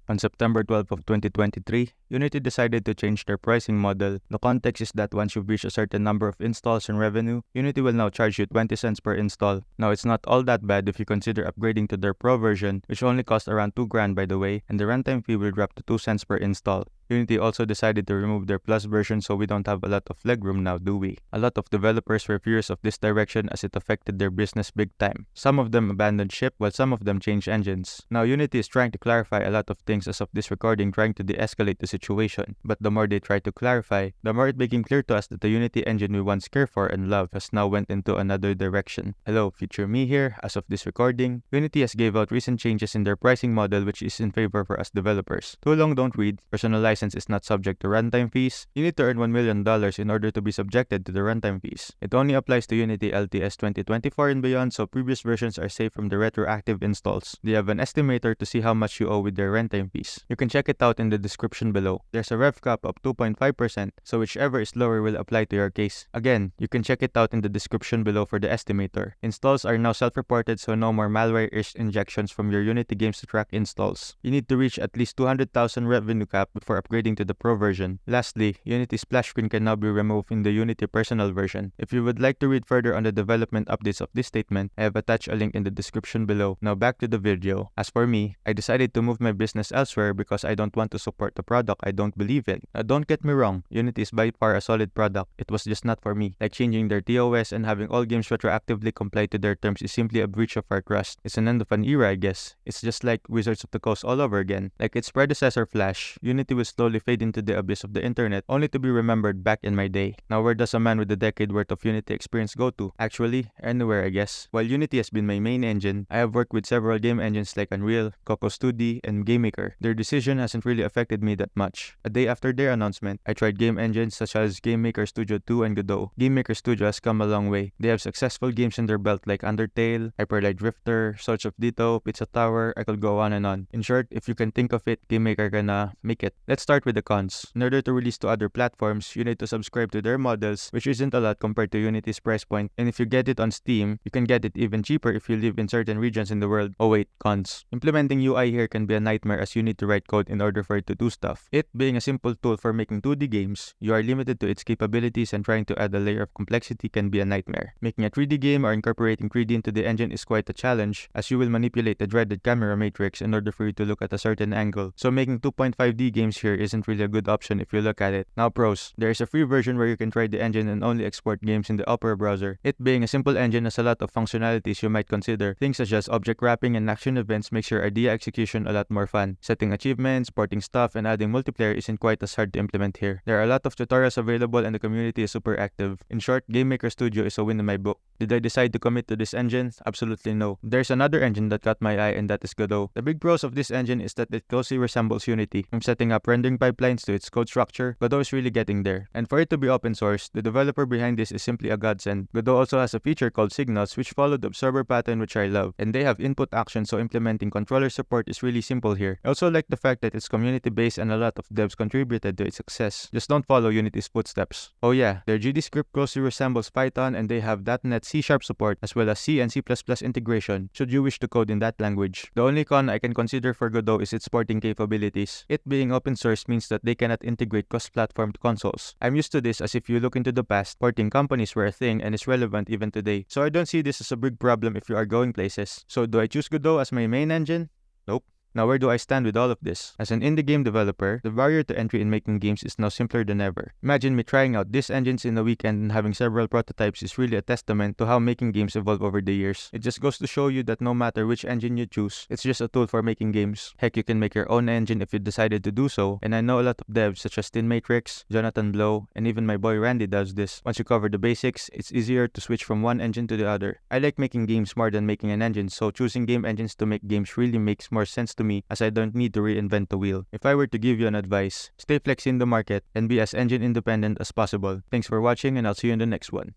On September 12 of 2023, Unity decided to change their pricing model. The context is that once you've reached a certain number of installs and revenue, Unity will now charge you 20 cents per install. Now it's not all that bad if you consider upgrading to their Pro version, which only costs around $2,000 by the way, and the runtime fee will drop to 2 cents per install. Unity also decided to remove their Plus version, so we don't have a lot of legroom now, do we? A lot of developers were furious of this direction as it affected their business big time. Some of them abandoned ship while some of them changed engines. Now Unity is trying to clarify a lot of things as of this recording, trying to de-escalate the situation. But the more they try to clarify, the more it became clear to us that the Unity engine we once cared for and loved has now went into another direction. Hello, future me here. As of this recording, Unity has gave out recent changes in their pricing model which is in favor for us developers. Too long don't read. Personal license is not subject to runtime fees. You need to earn $1 million in order to be subjected to the runtime fees. It only applies to Unity LTS 2024 and beyond, so previous versions are safe from the retroactive installs. They have an estimator to see how much you owe with their runtime fees. You can check it out in the description below. There's a rev cap of 2.5%, so whichever is lower will apply to your case. Again, you can check it out in the description below for the estimator. Installs are now self-reported, so no more malware-ish injections from your Unity games to track installs. You need to reach at least 200,000 revenue cap before upgrading to the Pro version. Lastly, Unity splash screen can now be removed in the Unity Personal version. If you would like to read further on the development updates of this statement, I have attached a link in the description below. Now back to the video. As for me, I decided to move my business elsewhere because I don't want to support the product I don't believe in. Now don't get me wrong, Unity is by far a solid product. It was just not for me. Like changing their TOS and having all games retroactively comply to their terms is simply a breach of our trust. It's an end of an era, I guess. It's just like Wizards of the Coast all over again. Like its predecessor Flash, Unity will slowly fade into the abyss of the internet only to be remembered back in my day. Now where does a man with a decade worth of Unity experience go to? Actually, anywhere I guess. While Unity has been my main engine, I have worked with several game engines like Unreal, Coco Studio, and GameMaker. Their decision hasn't really affected me that much. A day after their announcement, I tried game engines such as GameMaker Studio 2 and Godot. GameMaker Studio has come a long way. They have successful games in their belt like Undertale, Hyper Light Drifter, Swords of Ditto, Pizza Tower, I could go on and on. In short, if you can think of it, GameMaker gonna make it. Let's start with the cons. In order to release to other platforms, you need to subscribe to their models, which isn't a lot compared to Unity's price point, and if you get it on Steam, you can get it even cheaper if you live in certain regions in the world. Oh wait, cons. Implementing UI here can be a nightmare as you need to write code in order for it to do stuff. It being a simple tool for making 2D games, you are limited to its capabilities and trying to add a layer of complexity can be a nightmare. Making a 3D game or incorporating 3D into the engine is quite a challenge as you will manipulate the dreaded camera matrix in order for you to look at a certain angle. So making 2.5D games here isn't really a good option if you look at it. Now pros. There is a free version where you can try the engine and only export games in the Opera browser. It being a simple engine has a lot of functionalities you might consider. Things such as object wrapping and action events makes your idea execution a lot more fun. Setting achievements, porting stuff, and adding multiplayer isn't quite as hard to implement here. There are a lot of tutorials available and the community is super active. In short, GameMaker Studio is a win in my book. Did I decide to commit to this engine? Absolutely no. There's another engine that caught my eye and that is Godot. The big pros of this engine is that it closely resembles Unity. From setting up rendering pipelines to its code structure, Godot is really getting there. And for it to be open source, the developer behind this is simply a godsend. Godot also has a feature called Signals which follow the observer pattern which I love. And they have input actions, so implementing controller support is really simple here. I also like the fact that it's community based and a lot of devs contributed to its success. Just don't follow Unity's footsteps. Oh yeah, their GD script closely resembles Python and they have .NET C# support as well as C and C++ integration should you wish to code in that language. The only con I can consider for Godot is its porting capabilities. It being open source means that they cannot integrate cross-platform consoles. I'm used to this as if you look into the past, porting companies were a thing and is relevant even today. So I don't see this as a big problem if you are going places. So do I choose Godot as my main engine? Nope. Now where do I stand with all of this? As an indie game developer, the barrier to entry in making games is now simpler than ever. Imagine me trying out these engines in a weekend and having several prototypes is really a testament to how making games evolve over the years. It just goes to show you that no matter which engine you choose, it's just a tool for making games. Heck, you can make your own engine if you decided to do so, and I know a lot of devs such as Tin Matrix, Jonathan Blow, and even my boy Randy does this. Once you cover the basics, it's easier to switch from one engine to the other. I like making games more than making an engine, so choosing game engines to make games really makes more sense to me as I don't need to reinvent the wheel. If I were to give you an advice, stay flexi in the market and be as engine independent as possible. Thanks for watching and I'll see you in the next one.